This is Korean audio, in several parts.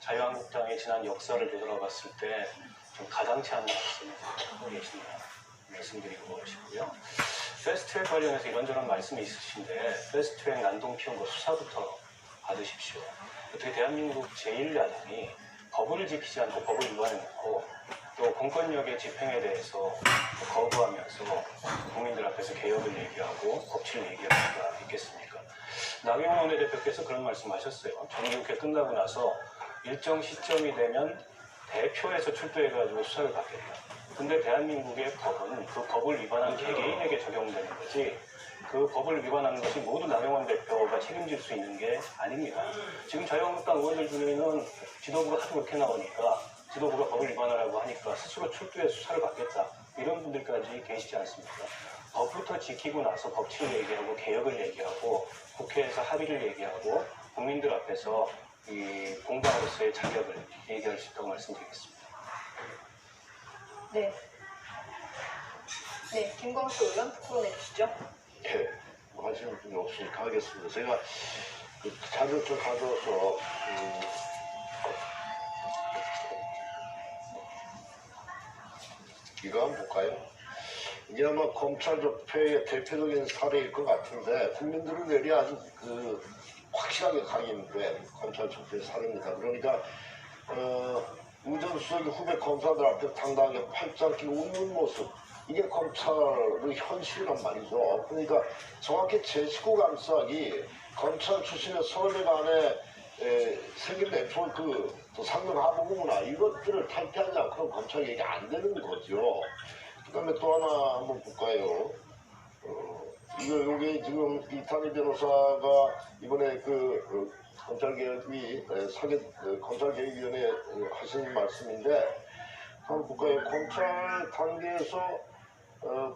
자유한국당의 지난 역사를 되돌아봤을 때 좀 가당치 않은 말씀을 하고 계신다 말씀드리고 싶고요. 패스트트랙 관련해서 이런저런 말씀이 있으신데 패스트트랙 난동 피운 거 수사부터 받으십시오. 어떻게 대한민국 제1야당이 법을 지키지 않고 법을 위반해놓고 또 공권력의 집행에 대해서 거부하면서 국민들 앞에서 개혁을 얘기하고 법치를 얘기할 수가 있겠습니까? 나경원 원내대표께서 그런 말씀하셨어요. 정기국회 끝나고 나서 일정 시점이 되면 대표에서 출두해가지고 수사를 받겠다. 근데 대한민국의 법은 그 법을 위반한 개개인에게 적용되는 거지 그 법을 위반하는 것이 모두 나경원 대표가 책임질 수 있는 게 아닙니다. 지금 자유한국당 의원들 중에는 지도부가 하도 그렇게 나오니까 지도부가 법을 위반하라고 하니까 스스로 출두해 수사를 받겠다. 이런 분들까지 계시지 않습니까? 법부터 지키고 나서 법치를 얘기하고 개혁을 얘기하고 국회에서 합의를 얘기하고 국민들 앞에서 이 공당으로서의 자격을 얘기할 수 있다고 말씀드리겠습니다. 네. 네, 김광수 의원 토론해 주시죠. 네, 하시는 분이 없으니까 하겠습니다. 제가 그 자료를 좀 가져서 이거 한번 볼까요? 이게 아마 검찰 적폐의 대표적인 사례일 것 같은데 국민들은 내리 아주 확실하게 각인된 검찰 적폐의 사례입니다. 그러니까 우전수석이 후배 검사들 앞에 당당하게 팔짱 끼고 웃는 모습, 이게 검찰의 현실이란 말이죠. 그러니까 정확히 제19 감사기 검찰 출신의 서울대가 안에 생긴 네트워크 또 상명 하부구나 이것들을 탈피하지 않고는 검찰 얘기 안 되는 거죠. 그 다음에 또 하나 한번 볼까요? 요게 지금 이탄희 변호사가 이번에 검찰개혁위 검찰개혁위원회 하신 말씀인데 한번 볼까요? 검찰 단계에서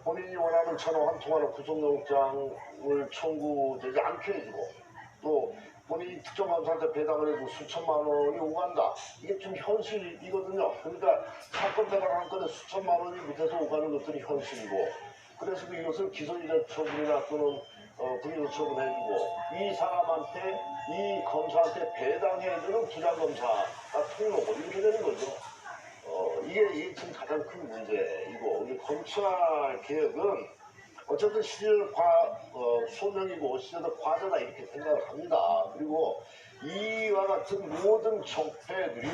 본인이 원하는 전화 한 통화로 구속영장을 청구되지 않게 해주고 또 본인이 특정 검사한테 배당을 해도 수천만 원이 오간다. 이게 좀 현실이거든요. 그러니까 사건 배당 한 건에 수천만 원이 밑에서 오가는 것들이 현실이고 그래서 이것을 기소유예 처분이나 또는 불기소 처분해주고 이 사람한테 이 검사한테 배당해주는 부장검사가 통로고 이렇게 되는 거죠. 이게 지금 가장 큰 문제이고 검찰 개혁은 어쨌든 시대적 소명이고 시대적 과제다 이렇게 생각을 합니다. 그리고 이와 같은 모든 적폐들이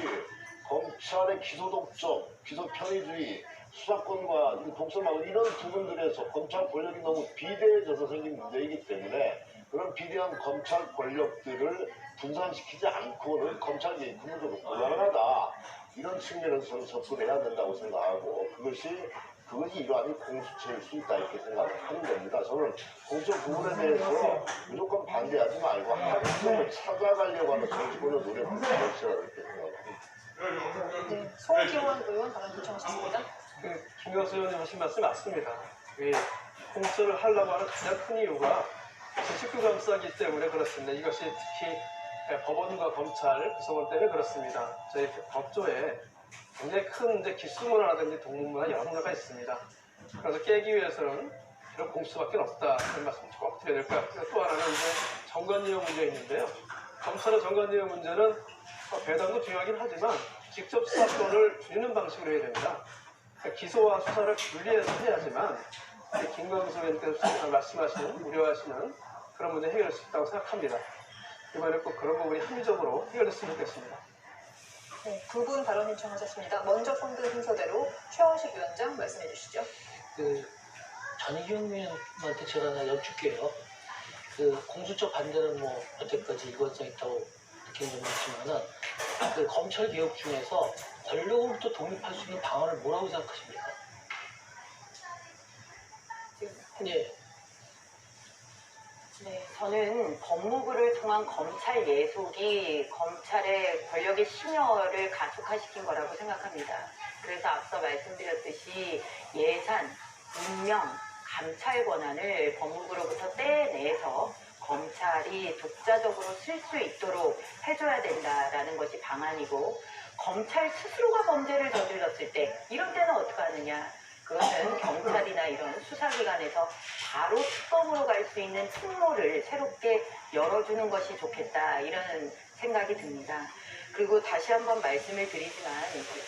검찰의 기소 독점, 기소 편의주의, 수사권과 독점하고 이런 부분들에서 검찰 권력이 너무 비대해져서 생긴 문제이기 때문에 그런 비대한 검찰 권력들을 분산시키지 않고는 검찰 개혁이 근본적으로 불가능하다. 이런 측면에서 접근해야 된다고 생각하고 그것이 일환이 공수처일 수 있다 이렇게 생각을 하는 겁니다. 저는 공수처 부분에 대해서 무조건 반대하지 말고 합의점을 찾아가려고 하는 정치권의 노력을 필요하다 이렇게 생각합니다. 네, 송기원 의원 발언 요청하셨습니다. 김광수 의원님 하신 말씀 맞습니다. 공수처를 하려고 하는 가장 큰 이유가 제19 감사기 때문에 그렇습니다. 이것이 특히 법원과 검찰 구성원 때문에 그렇습니다. 저희 법조에 굉장히 큰 기수문화라든지 동문문화 여러 문화가 있습니다. 그래서 깨기 위해서는 이런 공수밖에 없다. 그런 말씀 꼭 드려야 될 것 같고요. 또 하나는 정관예우 문제 있는데요. 검찰의 정관예우 문제는 배당도 중요하긴 하지만 직접 수사권을 줄이는 방식으로 해야 됩니다. 그러니까 기소와 수사를 분리해서 해야지만 김광수 의원께서 말씀하시는 우려하시는 그런 문제 해결할 수 있다고 생각합니다. 이번에 꼭 그런 부분이 합리적으로 해결됐으면 좋겠습니다. 네, 두 분 발언 요청하셨습니다. 먼저 펀드 순서대로 최원식 위원장 말씀해 주시죠. 전희경 위원한테 제가 하나 여쭐게요. 공수처 반대는 여태까지 일관성 있다고 느낀 점이 있지만은 검찰 개혁 중에서 권력으로부터 독립할 수 있는 방안을 뭐라고 생각하십니까? 예. 네, 저는 법무부를 통한 검찰 예속이 검찰의 권력의 심혈을 가속화시킨 거라고 생각합니다. 그래서 앞서 말씀드렸듯이 예산, 임명, 감찰 권한을 법무부로부터 떼내서 검찰이 독자적으로 쓸 수 있도록 해줘야 된다라는 것이 방안이고 검찰 스스로가 범죄를 저질렀을 때 이럴 때는 어떻게 하느냐. 그것은 경찰이나 이런 수사기관에서 바로 특검으로 갈 수 있는 통로를 새롭게 열어주는 것이 좋겠다 이런 생각이 듭니다. 그리고 다시 한번 말씀을 드리지만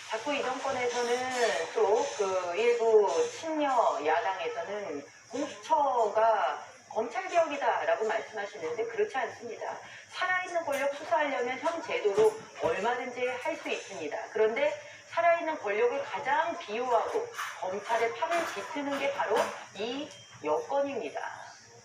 자꾸 이 정권에서는 또 그 일부 친여 야당에서는 공수처가 검찰개혁이다라고 말씀하시는데 그렇지 않습니다. 살아있는 권력 수사하려면 현 제도로 얼마든지 할 수 있습니다. 그런데 살아있는 권력을 가장 비호하고 검찰의 팔을 깃트는 게 바로 이 여권입니다.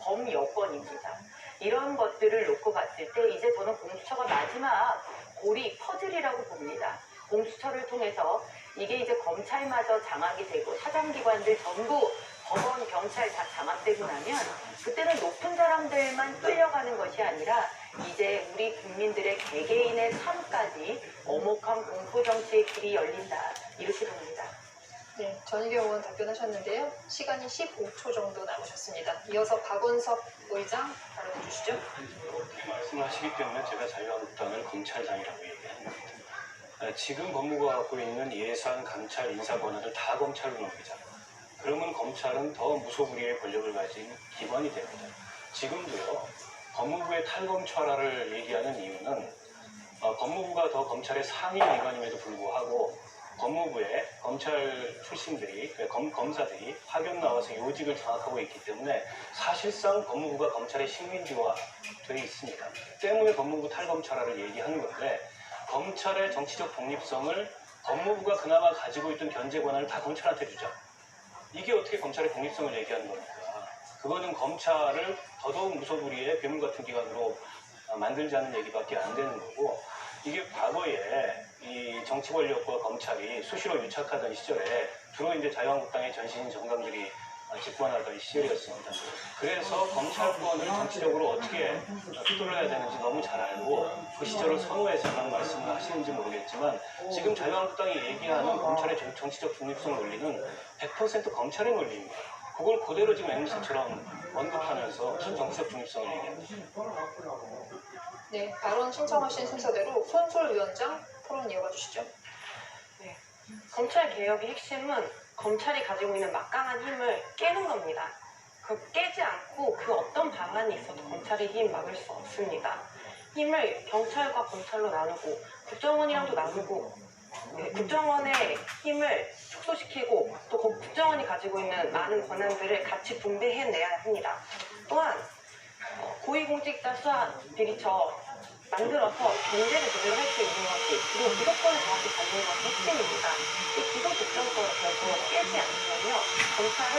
범여권입니다. 이런 것들을 놓고 봤을 때 이제 저는 공수처가 마지막 고리 퍼즐이라고 봅니다. 공수처를 통해서 이게 이제 검찰마저 장악이 되고 사장기관들 전부 법원, 경찰 다 장악되고 나면 그때는 높은 사람들만 끌려가는 것이 아니라 이제 우리 국민들의 개개인의 삶까지 엄혹한 공포정치의 길이 열린다. 이렇게 봅니다. 네, 전희경 의원 답변하셨는데요. 시간이 15초 정도 남으셨습니다. 이어서 박원석 의장 발언해 주시죠. 말씀하시기 때문에 제가 자유한국당을 검찰당이라고 얘기합니다. 지금 법무부가 갖고 있는 예산, 감찰, 인사 권한을 다 검찰로 넘기자. 그러면 검찰은 더 무소불위의 권력을 가진 기관이 됩니다. 지금도요, 법무부의 탈검찰화를 얘기하는 이유는 법무부가 더 검찰의 상위 기관임에도 불구하고 법무부에 검찰 출신들이, 검사들이 파견 나와서 요직을 장악하고 있기 때문에 사실상 법무부가 검찰의 식민지화 되어 있습니다. 때문에 법무부 탈검찰화를 얘기하는 건데 검찰의 정치적 독립성을 법무부가 그나마 가지고 있던 견제 권한을 다 검찰한테 주자. 이게 어떻게 검찰의 독립성을 얘기하는 겁니까? 그거는 검찰을 더더욱 무소불위의 괴물 같은 기관으로 만들자는 얘기밖에 안 되는 거고, 이게 과거에 이 정치 권력과 검찰이 수시로 유착하던 시절에 주로 이제 자유한국당의 전신 정당들이 집권하던 시절이었습니다. 그래서 검찰권을 정치적으로 어떻게 휘둘러야 되는지 너무 잘 알고 그 시절을 선호해서 그런 말씀을 하시는지 모르겠지만 지금 자유한국당이 얘기하는 검찰의 정치적 중립성 논리는 100% 검찰의 논리입니다. 그걸 그대로 지금 앵무새처럼 언급하면서 무슨 정치적 중립성을 얘기합니다. 네, 발언 신청하신 순서대로 손솔 위원장 토론 이어가 주시죠. 검찰 개혁의 핵심은 검찰이 가지고 있는 막강한 힘을 깨는 겁니다. 그 깨지 않고 그 어떤 방안이 있어도 검찰의 힘 막을 수 없습니다. 힘을 경찰과 검찰로 나누고 국정원이랑도 나누고 국정원의 힘을 축소시키고 또 국정원이 가지고 있는 많은 권한들을 같이 분배해내야 합니다. 또한 고위공직자 수사 비리처 만들어서 경제를 제대로 할 수 있는 것이 그리고 기소권을 정확히 받는 것이 핵심입니다. 이 기소국정권을 결국 깨지 않으면요 검찰은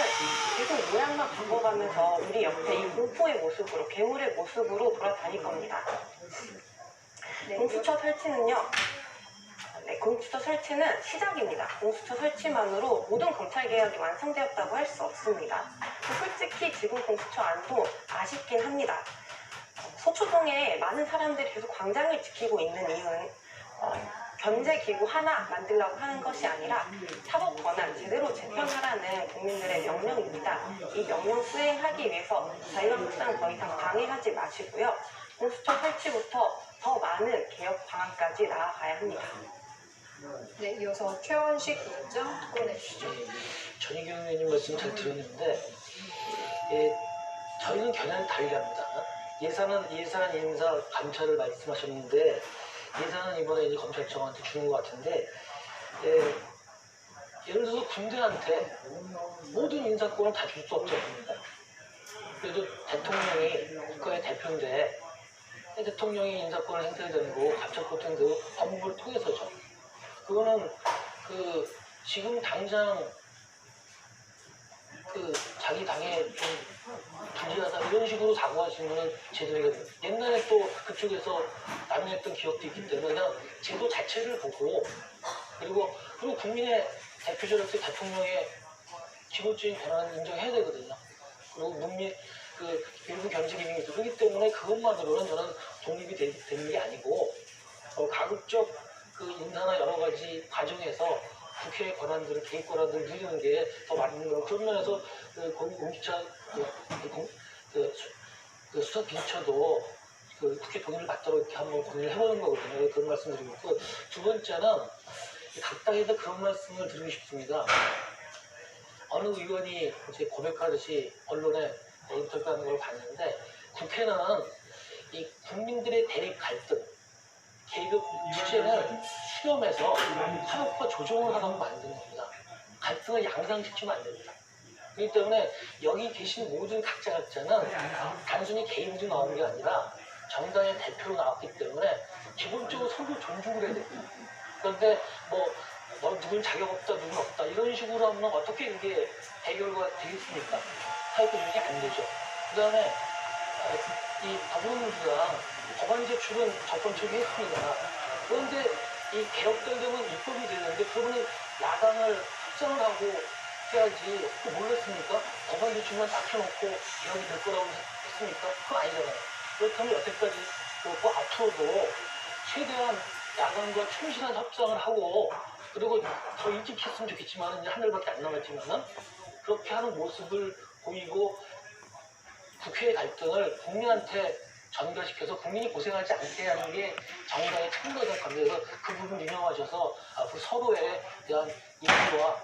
계속 모양만 바꿔가면서 우리 옆에 이 공포의 모습으로 괴물의 모습으로 돌아다닐 겁니다. 공수처 설치는요 공수처 설치는 시작입니다. 공수처 설치만으로 모든 검찰개혁이 완성되었다고 할 수 없습니다. 솔직히 지금 공수처 안도 아쉽긴 합니다. 서초동에 많은 사람들이 계속 광장을 지키고 있는 이유는 견제기구 하나 만들려고 하는 것이 아니라 사법 권한 제대로 재편하라는 국민들의 명령입니다. 이 명령 수행하기 위해서 자유한국당은 더 이상 방해하지 마시고요. 공수처 설치부터 더 많은 개혁 방안까지 나아가야 합니다. 네, 이어서 최원식 위원장 토론해 주시죠. 전희경 의원님 말씀 잘 들었는데 저희는 견해를 다르게 합니다. 예산, 인사, 감찰을 말씀하셨는데 예산은 이번에 이제 검찰청한테 주는 것 같은데 예를 들어서 군대한테 모든 인사권을 다 줄 수 없지 않습니까? 그래도 대통령이 국가의 대표인데 대통령이 인사권을 행사되는 거고 감찰권도 행사되고 법무부를 통해서죠. 그거는 지금 당장 자기 당에 좀 불리하다 이런 식으로 사고하시는 거는 제도이거든요. 옛날에 또 그쪽에서 남용했던 기억도 있기 때문에 그냥 제도 자체를 보고 그리고 국민의 대표자로서 대통령의 기본적인 권한을 인정해야 되거든요. 그리고 일부 견제 기능이 그렇기 때문에 그것만으로는 저는 독립이 되는 게 아니고 가급적 인사나 여러 가지 과정에서 국회의 권한들을, 개입 권한들을 누리는 게 더 맞는 거고 그런 면에서 공수처 수사 비리처도 국회 동의를 받도록 이렇게 한번 고민을 해보는 거거든요. 그런 말씀드리고 있고 두 번째는 각 당에서 그런 말씀을 드리고 싶습니다. 어느 의원이 이제 고백하듯이 언론에 인터뷰하는 걸 봤는데 국회는 이 국민들의 대립 갈등 계급 주제를 수렴해서 타협과 조정을 하라고 만드는 겁니다. 갈등을 양상시키면 안 됩니다. 그렇기 때문에 여기 계신 모든 각자는 단순히 개인으로 나온 게 아니라 정당의 대표로 나왔기 때문에 기본적으로 서로 존중을 해야 됩니다. 그런데 너 누군 자격 없다, 누군 없다 이런 식으로 하면 어떻게 그게 해결가 되겠습니까? 타협 조정이 안 되죠. 그 다음에 이 더불어민주당 법안 제출은 접근적이 했습니다. 그런데 이 개혁되려면 입법이 되는데 그러면 야당을 협상을 하고 해야지. 몰랐습니까? 법안 제출만 딱 해놓고 개혁이 될 거라고 했습니까? 그거 아니잖아요. 그렇다면 여태까지 그렇고 앞으로도 최대한 야당과 충실한 협상을 하고 그리고 더 일찍 했으면 좋겠지만 이제 한 달밖에 안 남았지만은 그렇게 하는 모습을 보이고 국회의 갈등을 국민한테 전가시켜서 국민이 고생하지 않게 하는 게 정당의 참거다 관계에서 그 부분 유념하셔서 앞으로 서로에 대한 이해와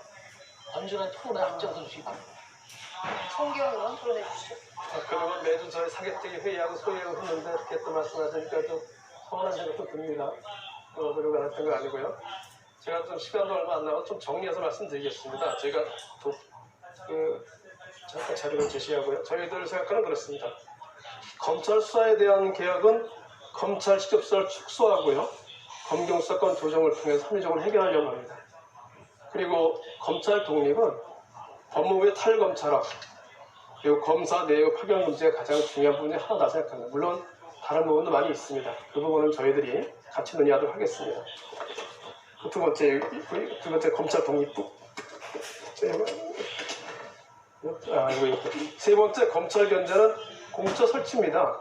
건전한 토론을 앞장서 주시기 바랍니다. 성기영 의원 토론해 주시죠. 그동안 매주 저희 사개특위 회의하고 소위하고 했는데 이렇게 또 말씀하시니까 좀 서운한 생각도 듭니다. 그러고 했던 거 아니고요. 제가 좀 시간도 얼마 안 남아서 좀 정리해서 말씀드리겠습니다. 제가 잠깐 자료를 제시하고요. 저희들 생각하는 그렇습니다. 검찰 수사에 대한 개혁은 검찰 직접수사를 축소하고요. 검경 수사권 조정을 통해서 합리적으로 해결하려고 합니다. 그리고 검찰 독립은 법무부의 탈검찰학 그리고 검사 내역 파견 문제가 가장 중요한 부분이 하나다 생각합니다. 물론 다른 부분도 많이 있습니다. 그 부분은 저희들이 같이 논의하도록 하겠습니다. 두 번째 검찰 독립부. 세 번째 검찰 견제는 공수처 설치입니다.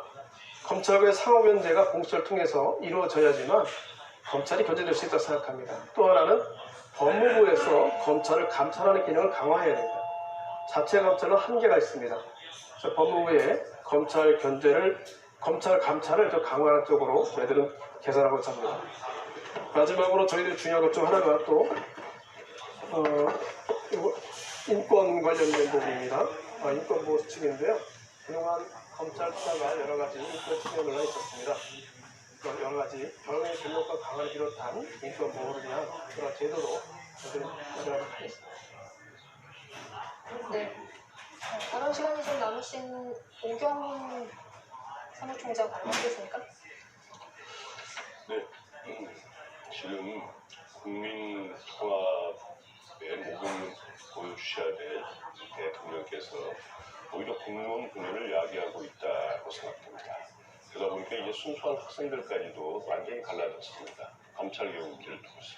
검찰과의 상호 견제가 공수처를 통해서 이루어져야지만 검찰이 견제될 수 있다고 생각합니다. 또 하나는 법무부에서 검찰을 감찰하는 기능을 강화해야 됩니다. 자체 감찰은 한계가 있습니다. 그래서 법무부의 검찰 감찰을 더 강화하는 쪽으로 저희들은 개선하고자 합니다. 마지막으로 저희들이 중요한 것 중 하나가 또 인권 관련된 부분입니다. 인권 보호 수칙인데요. 그동안 검찰 수사가 여러 가지 인권 침해 논란이 있었습니다. 여러 가지 병의 등록과 강화를 비롯한 인권 보호를 위한 그런 제도로 저희들이 마련하도록 하겠습니다. 네. 다른 시간이 좀 남으신 오경 사무총장 발언하겠습니까? 네, 지금 국민 통합에 목을 보여주셔야 될 대통령께서 오히려 공무원 분열을 야기하고 있다고 생각됩니다. 그러다 보니까 이제 순수한 학생들까지도 완전히 갈라졌습니다. 검찰 개혁을 통해서.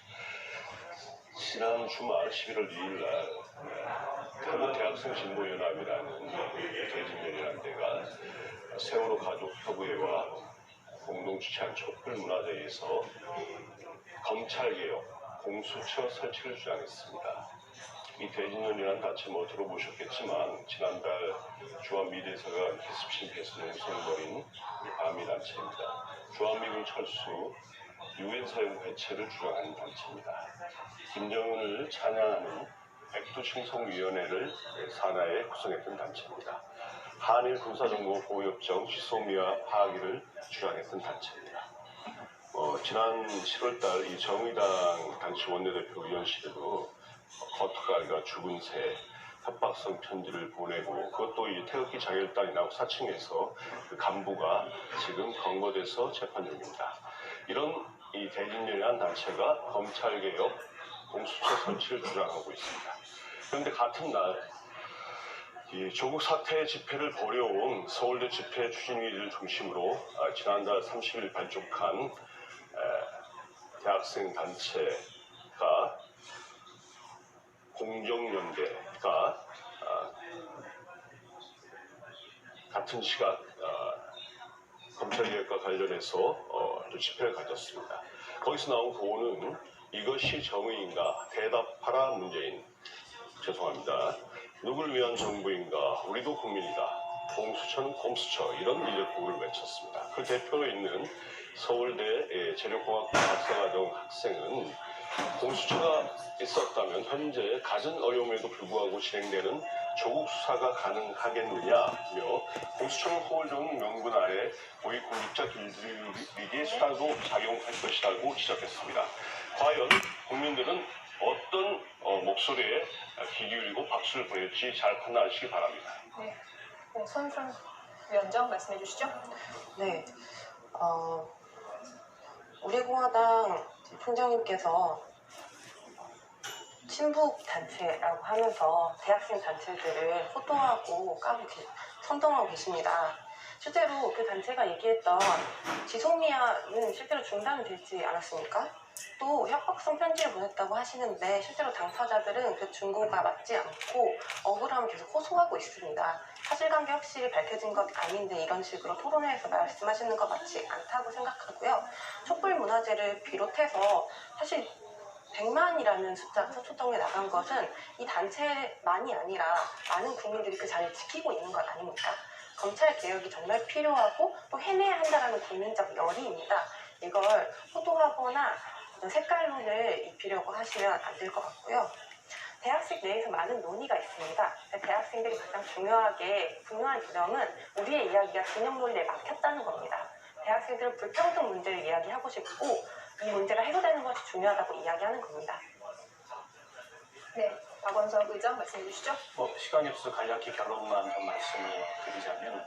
지난 주말 11월 2일 날 태국 대학생 진보연합이라는 대진연이라는 데가 세월호 가족 협의회와 공동 주최한 촛불문화제에서 검찰개혁, 공수처 설치를 주장했습니다. 이 대진연이라는 단체 들어보셨겠지만 지난달 주한미대사가 기습 침입해서 농성을 벌인 반미단체입니다. 주한미군 철수, 유엔 사용 배체를 주장하는 단체입니다. 김정은을 찬양하는 백두칭송위원회를 산하에 구성했던 단체입니다. 한일 군사정보 보호협정 지소미아 파기를 주장했던 단체입니다. 지난 7월달 이 정의당 당시 원내대표 의원실에도 거트가리가 죽은 새 협박성 편지를 보내고 그것도 이 태극기 자결단이라고 사칭해서 그 간부가 지금 검거돼서 재판 중입니다. 이런 이 대진연이라는 단체가 검찰개혁, 공수처 설치를 주장하고 있습니다. 그런데 같은 날 이 조국 사태 집회를 벌여온 서울대 집회 추진위를 중심으로 지난달 30일 발족한 대학생 단체가 공정연대가 같은 시각 검찰개혁과 관련해서 또 집회를 가졌습니다. 거기서 나온 구호는 이것이 정의인가 대답하라 문재인. 죄송합니다. 누굴 위한 정부인가 우리도 국민이다. 공수처는 공수처 이런 이제 구호를 외쳤습니다. 그 대표로 있는 서울대 재료공학부 박사과정 학생은 공수처가 있었다면 현재 갖은 어려움에도 불구하고 진행되는 조국 수사가 가능하겠느냐며 공수처는 허울정 명분 아래 고위 공직자 길들이기 수사도 작용할 것이라고 지적했습니다. 과연 국민들은 어떤 목소리에 귀 기울이고 박수를 보낼지 잘 판단하시기 바랍니다. 네, 손순 위원장 말씀해 주시죠. 네, 우리 공화당 총장님께서 친북 단체라고 하면서 대학생 단체들을 호도하고 선동하고 계십니다. 실제로 그 단체가 얘기했던 지소미아는 실제로 중단되지 않았습니까? 또 협박성 편지를 보냈다고 하시는데 실제로 당사자들은 그 증거가 맞지 않고 억울함을 계속 호소하고 있습니다. 사실관계 확실히 밝혀진 것 아닌데 이런 식으로 토론회에서 말씀하시는 것 맞지 않다고 생각하고요. 촛불문화제를 비롯해서 사실 100만이라는 숫자가 서초동에 나간 것은 이 단체만이 아니라 많은 국민들이 그 자리를 지키고 있는 것 아닙니까? 검찰 개혁이 정말 필요하고 또 해내야 한다는 국민적 열의입니다. 이걸 호도하거나 색깔론을 입히려고 하시면 안 될 것 같고요. 대학생 내에서 많은 논의가 있습니다. 대학생들이 가장 중요한 지점은 우리의 이야기가 진영 논리에 막혔다는 겁니다. 대학생들은 불평등 문제를 이야기하고 싶고 이 문제가 해소되는 것이 중요하다고 이야기하는 겁니다. 네, 박원석 의장 말씀해 주시죠. 시간이 없어서 간략히 결론만 좀 말씀을 드리자면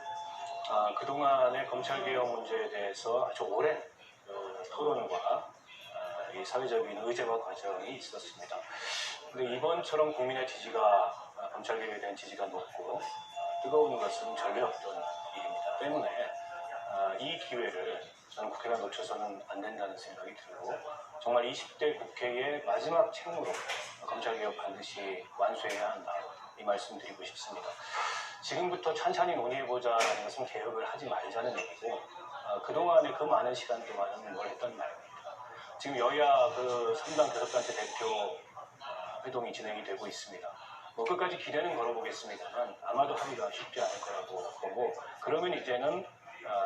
그동안의 검찰개혁 문제에 대해서 아주 오랜 토론과 이 사회적인 의제화 과정이 있었습니다. 그런데 이번처럼 국민의 지지가 검찰개혁에 대한 지지가 높고 뜨거운 것은 전례 없던 일입니다. 때문에 이 기회를 저는 국회가 놓쳐서는 안 된다는 생각이 들고 정말 20대 국회의 마지막 책무로 검찰개혁 반드시 완수해야 한다 이 말씀 드리고 싶습니다. 지금부터 천천히 논의해보자는 것은 개혁을 하지 말자는 얘기고 그동안의 그 많은 시간 동안은 뭘 했던 말입니다. 지금 여야 그 3당 교섭단체 대표 회동이 진행이 되고 있습니다. 끝까지 기대는 걸어보겠습니다만 아마도 합의가 쉽지 않을 거라고 보고 그러면 이제는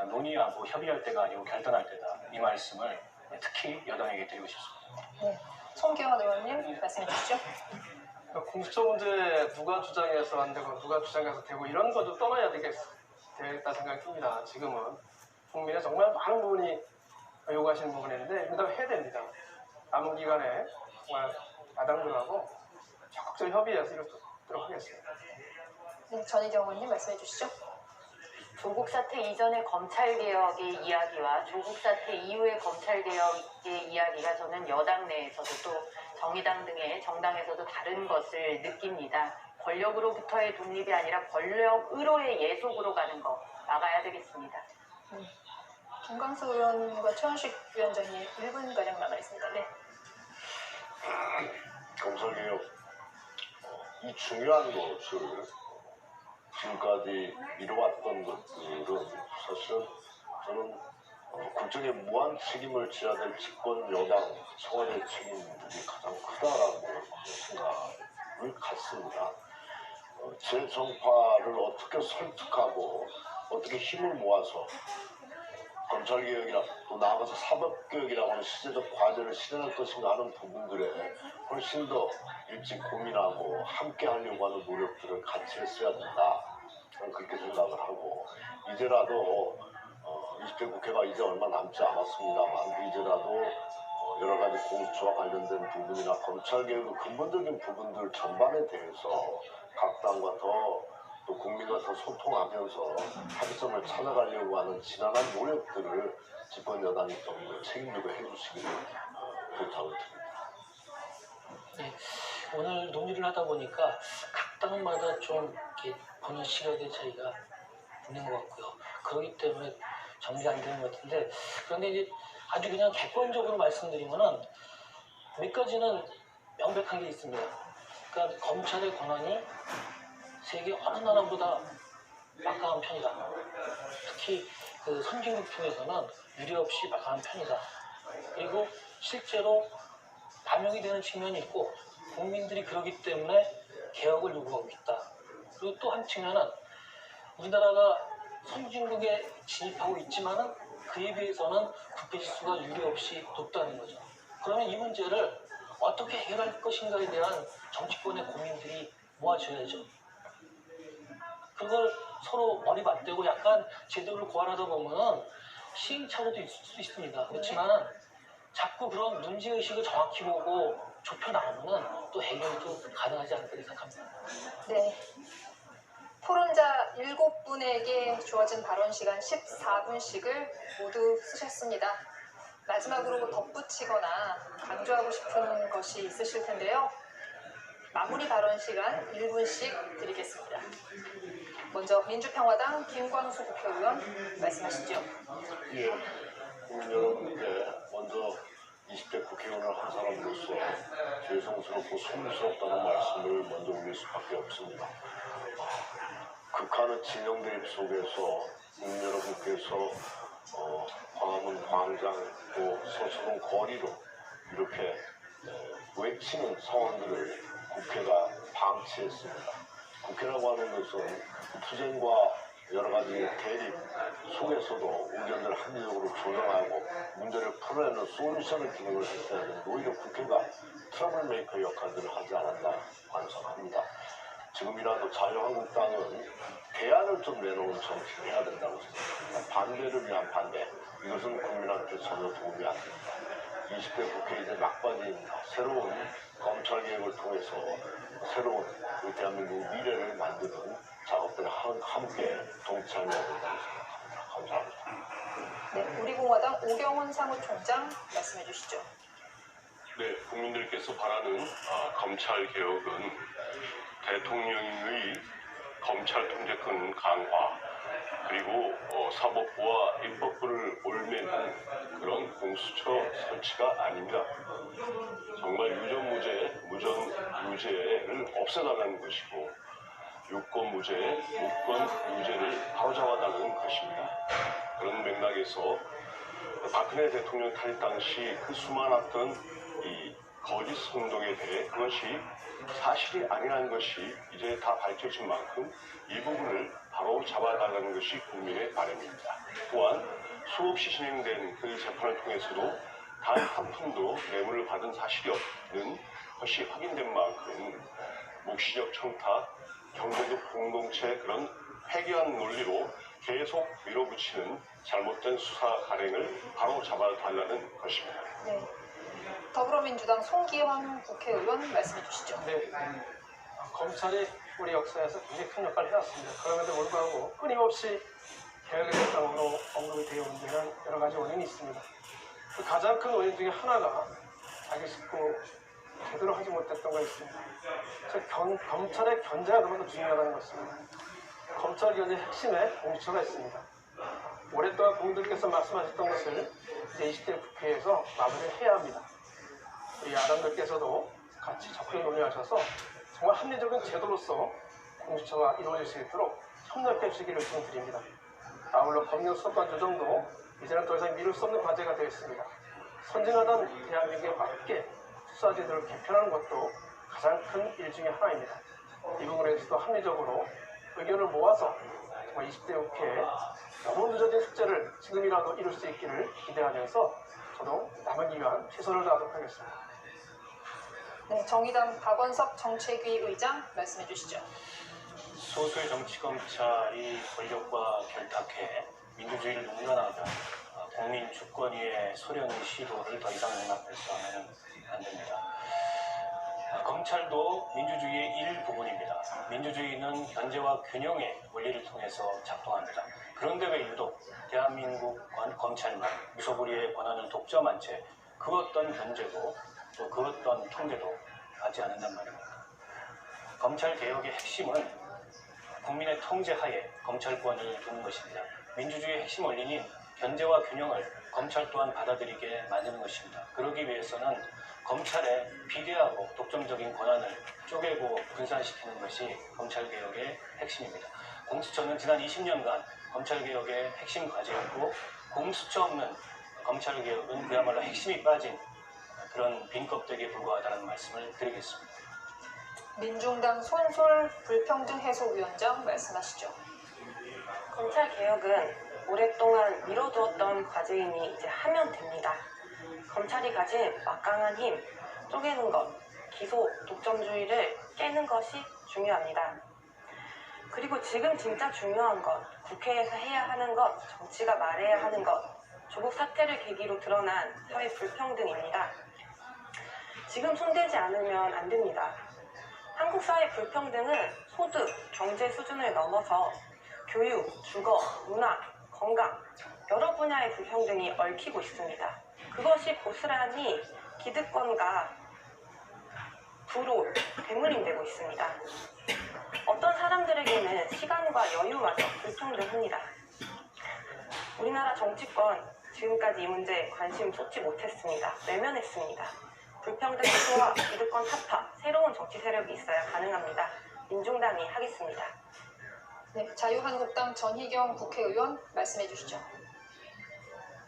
논의하고 협의할 때가 아니고 결단할 때다. 이 말씀을 특히 여당에게 드리고 싶습니다. 네, 송기환 의원님 말씀해 주시죠. 공수처 문제 누가 주장해서 안 되고 누가 주장해서 되고 이런 것도 떠나야 되겠다 생각이 듭니다. 지금은 국민의 정말 많은 부분이 요구하시는 부분인데 일단 해야 됩니다. 남은 기간에 정말 야당들하고 적극적 협의해서 이루도록 하겠습니다. 네, 전희경 의원님 말씀해 주시죠. 조국 사태 이전의 검찰개혁의 이야기와 조국 사태 이후의 검찰개혁의 이야기가 저는 여당 내에서도 또 정의당 등의 정당에서도 다른 것을 느낍니다. 권력으로부터의 독립이 아니라 권력으로의 예속으로 가는 거 막아야 되겠습니다. 김광수 의원과 최원식 위원장이 1분가량 남아있습니다. 네. 검찰개혁 이 중요한 것을 지금까지 미뤄왔던 것들은 사실은 저는 국정에 무한 책임을 져야 될 집권 여당 청와대 책임들이 가장 크다라고 생각을 갖습니다. 재정파를 어떻게 설득하고 어떻게 힘을 모아서 검찰개혁이나 또 나아가서 사법개혁이라고 하는 시대적 과제를 실현할 것인가 하는 부분들에 훨씬 더 일찍 고민하고 함께 하려고 하는 노력들을 같이 했어야 된다. 저는 그렇게 생각을 하고 이제라도 20대 국회가 이제 얼마 남지 않았습니다만 이제라도 여러 가지 공수처와 관련된 부분이나 검찰개혁의 근본적인 부분들 전반에 대해서 각 당과 또 국민과 더 소통하면서 합의점을 찾아가려고 하는 지난한 노력들을 집권 여당이 좀 책임지고 해주시기를 부탁을 드립니다. 네, 오늘 논의를 하다 보니까 각 당마다 좀 이렇게 보는 시각의 차이가 있는 것 같고요. 그렇기 때문에 정리가 안 되는 것 같은데 그런데 이제 아주 그냥 객관적으로 말씀드리면은 몇 가지는 명백한 게 있습니다. 그러니까 검찰의 권한이 세계 어느 나라보다 막강한 편이다. 특히 그 선진국 중에서는 유례 없이 막강한 편이다. 그리고 실제로 남용이 되는 측면이 있고 국민들이 그러기 때문에 개혁을 요구하고 있다. 그리고 또 한 측면은 우리나라가 선진국에 진입하고 있지만은 그에 비해서는 부패 지수가 유례 없이 높다는 거죠. 그러면 이 문제를 어떻게 해결할 것인가에 대한 정치권의 고민들이 모아져야죠. 그걸 서로 머리 맞대고 약간 제도를 고안하다 보면은 시행착오도 있을 수 있습니다. 그렇지만 자꾸 그런 문제의식을 정확히 보고 좁혀 나가면은 또 해결이 또 가능하지 않을까 생각합니다. 네. 토론자 7분에게 주어진 발언 시간 14분씩을 모두 쓰셨습니다. 마지막으로 덧붙이거나 강조하고 싶은 것이 있으실 텐데요. 마무리 발언 시간 1분씩 드리겠습니다. 먼저 민주평화당 김광수 국회의원 말씀하시죠. 예, 국민 여러분께 먼저 20대 국회의원을 한 사람으로서 죄송스럽고 송구스럽다는 말씀을 먼저 올릴 수밖에 없습니다. 극한의 진영 대립 속에서 국민 여러분께서 광화문 광장 또 서초동 거리로 이렇게 외치는 상황들을 국회가 방치했습니다. 국회라고 하는 것은 투쟁과 여러 가지 대립 속에서도 의견들을 합리적으로 조정하고 문제를 풀어내는 솔루션을 기능을 했어야 되는데 오히려 국회가 트러블 메이커 역할들을 하지 않았나 반성합니다. 지금이라도 자유한국당은 대안을 좀 내놓은 정치를 해야 된다고 생각합니다. 반대를 위한 반대, 이것은 국민한테 전혀 도움이 안 됩니다. 20대 국회 이제 막바지입니다. 새로운 검찰개혁을 통해서 새로운 우리 대한민국 미래를 만드는 작업들을 함께 동참해야 된다고 생각합니다. 감사합니다. 네, 우리공화당 오경훈 사무총장 말씀해 주시죠. 네, 국민들께서 바라는 검찰개혁은 대통령의 검찰 통제권 강화 그리고 사법부와 입법부를 올매는 그런 공수처 설치가 아닙니다. 정말 무전유죄를 없애달라는 것이고 유권무죄, 무권유죄를 바로잡아달라는 것입니다. 그런 맥락에서 박근혜 대통령 탈 당시 그 수많았던 이 거짓 선동에 대해 그것이 사실이 아니라는 것이 이제 다 밝혀진 만큼 이 부분을 바로 잡아달라는 것이 국민의 바람입니다. 또한 수없이 진행된 그 재판을 통해서도 단 한 푼도 뇌물을 받은 사실이 없는 것이 확인된 만큼 묵시적 청탁, 경제적 공동체 그런 회귀한 논리로 계속 밀어붙이는 잘못된 수사 관행을 바로 잡아달라는 것입니다. 네. 더불어민주당 송기환 국회의원 말씀해 주시죠. 네, 검찰이 우리 역사에서 굉장히 큰 역할을 해왔습니다. 그럼에도 불구하고 끊임없이 개혁의 대상으로 언급이 되어 온 데는 여러 가지 원인이 있습니다. 그 가장 큰 원인 중에 하나가 자기 식구 제대로 하지 못했던 거 있습니다. 검찰의 견제가 너무나 중요하다는 것입니다. 검찰 견제 핵심에 공수처가 있습니다. 오랫동안 국민들께서 말씀하셨던 것을 이제 20대 국회에서 마무리를 해야 합니다. 우리 야당들께서도 같이 적극 논의하셔서 정말 합리적인 제도로서 공수처가 이루어질 수 있도록 협력해 주시기를 요청드립니다. 아울러 법령 수사권 조정도 이제는 더 이상 미룰 수 없는 과제가 되어 있습니다. 선진하던 대한민국에 맞게 수사 제도를 개편하는 것도 가장 큰 일 중에 하나입니다. 이 부분에 대해서도 합리적으로 의견을 모아서 정말 20대 국회에 너무 늦어진 숙제를 지금이라도 이룰 수 있기를 기대하면서 저도 남은 기간 최선을 다하도록 하겠습니다. 네, 정의당 박원석 정책위 의장 말씀해 주시죠. 소수의 정치검찰이 권력과 결탁해 민주주의를 농단하다 국민 주권위의 소련의 시도를 더 이상 용납해서는 안 됩니다. 검찰도 민주주의의 일부분입니다. 민주주의는 견제와 균형의 원리를 통해서 작동합니다. 그런데 왜 유독 대한민국 검찰만 무소불위의 권한을 독점한 채 그 어떤 견제도 또 그 어떤 통제도 하지 않는단 말입니다. 검찰개혁의 핵심은 국민의 통제하에 검찰권을 두는 것입니다. 민주주의의 핵심 원리는 견제와 균형을 검찰 또한 받아들이게 만드는 것입니다. 그러기 위해서는 검찰의 비대하고 독점적인 권한을 쪼개고 분산시키는 것이 검찰개혁의 핵심입니다. 공수처는 지난 20년간 검찰개혁의 핵심 과제였고 공수처 없는 검찰개혁은 그야말로 핵심이 빠진 그런 빈 껍데기에 불과하다는 말씀을 드리겠습니다. 민중당 손솔 불평등해소위원장 말씀하시죠. 검찰개혁은 오랫동안 미뤄두었던 과제이니 이제 하면 됩니다. 검찰이 가진 막강한 힘, 쪼개는 것, 기소 독점주의를 깨는 것이 중요합니다. 그리고 지금 진짜 중요한 건 국회에서 해야 하는 것, 정치가 말해야 하는 것, 조국 사태를 계기로 드러난 사회 불평등입니다. 지금 손대지 않으면 안 됩니다. 한국 사회 불평등은 소득, 경제 수준을 넘어서 교육, 주거, 문화, 건강, 여러 분야의 불평등이 얽히고 있습니다. 그것이 고스란히 기득권과 부로 되물림되고 있습니다. 어떤 사람들에게는 시간과 여유마저 불평등합니다. 우리나라 정치권 지금까지 이 문제에 관심 쏟지 못했습니다. 외면했습니다. 불평등 해소와 기득권 타파, 새로운 정치 세력이 있어야 가능합니다. 민중당이 하겠습니다. 네, 자유한국당 전희경 국회의원 말씀해 주시죠.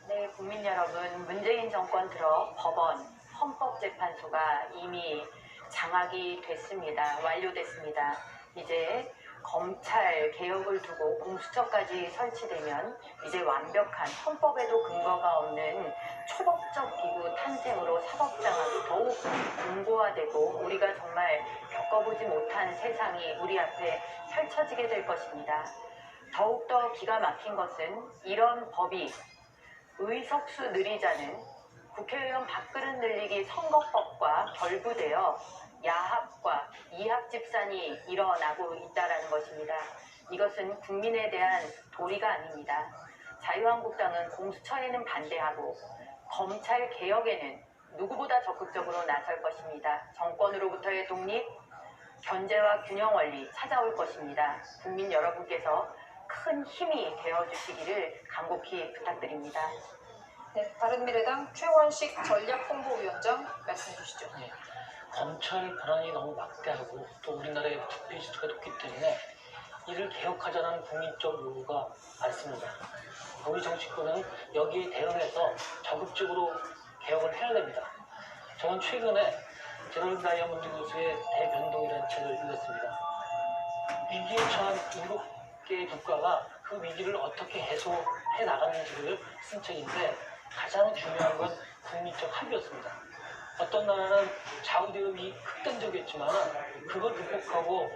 네, 국민 여러분, 문재인 정권 들어 법원, 헌법재판소가 이미 장악이 됐습니다. 완료됐습니다. 이제 검찰 개혁을 두고 공수처까지 설치되면 이제 완벽한 헌법에도 근거가 없는 초법적 기구 탄생으로 사법장악이 더욱 공고화되고 우리가 정말 겪어보지 못한 세상이 우리 앞에 펼쳐지게 될 것입니다. 더욱더 기가 막힌 것은 이런 법이 의석수 늘리자는 국회의원 밥그릇 늘리기 선거법과 결부되어 야합과 이합 집산이 일어나고 있다는 것입니다. 이것은 국민에 대한 도리가 아닙니다. 자유한국당은 공수처에는 반대하고 검찰 개혁에는 누구보다 적극적으로 나설 것입니다. 정권으로부터의 독립, 견제와 균형 원리 찾아올 것입니다. 국민 여러분께서 큰 힘이 되어주시기를 간곡히 부탁드립니다. 네, 바른미래당 최원식 전략홍보위원장 말씀해 주시죠. 네, 검찰 권한이 너무 막대하고 또 우리나라의 투표 지수가 높기 때문에 이를 개혁하자는 국민적 요구가 많습니다. 우리 정치권은 여기에 대응해서 적극적으로 개혁을 해야 됩니다. 저는 최근에 제널 다이아몬드 교수의 대변동이라는 책을 읽었습니다. 위기에 처한 7개의 국가가 그 위기를 어떻게 해소해 나가는지를 쓴 책인데 가장 중요한 건 국민적 합의였습니다. 어떤 나라는 좌우대응이 극단적이었지만 그걸 극복하고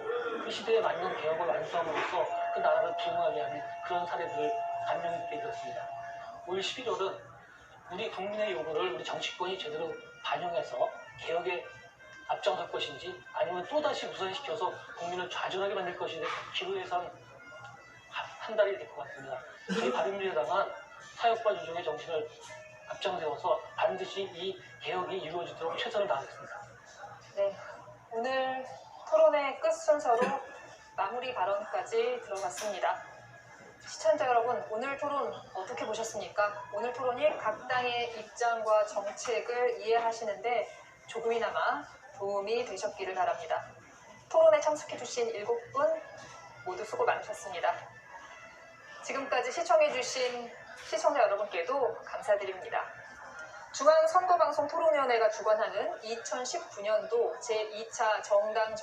그 시대에 맞는 개혁을 완수함으로써 그 나라를 부흥하게 하는 그런 사례들을 감명 있게 읽었습니다. 올 11월은 우리 국민의 요구를 우리 정치권이 제대로 반영해서 개혁에 앞장설 것인지 아니면 또다시 우선시켜서 국민을 좌절하게 만들 것인지 기로에선 한 달이 될 것 같습니다. 저희 바른미래당은 사역과 유종의 정신을 앞장세워서 반드시 이 개혁이 이루어지도록 최선을 다하겠습니다. 네, 오늘 토론의 끝 순서로 마무리 발언까지 들어봤습니다. 시청자 여러분, 오늘 토론 어떻게 보셨습니까? 오늘 토론이 각 당의 입장과 정책을 이해하시는데 조금이나마 도움이 되셨기를 바랍니다. 토론에 참석해주신 7분 모두 수고 많으셨습니다. 지금까지 시청해주신 시청자 여러분께도 감사드립니다. 중앙선거방송 토론위원회가 주관하는 2019년도 제2차 정당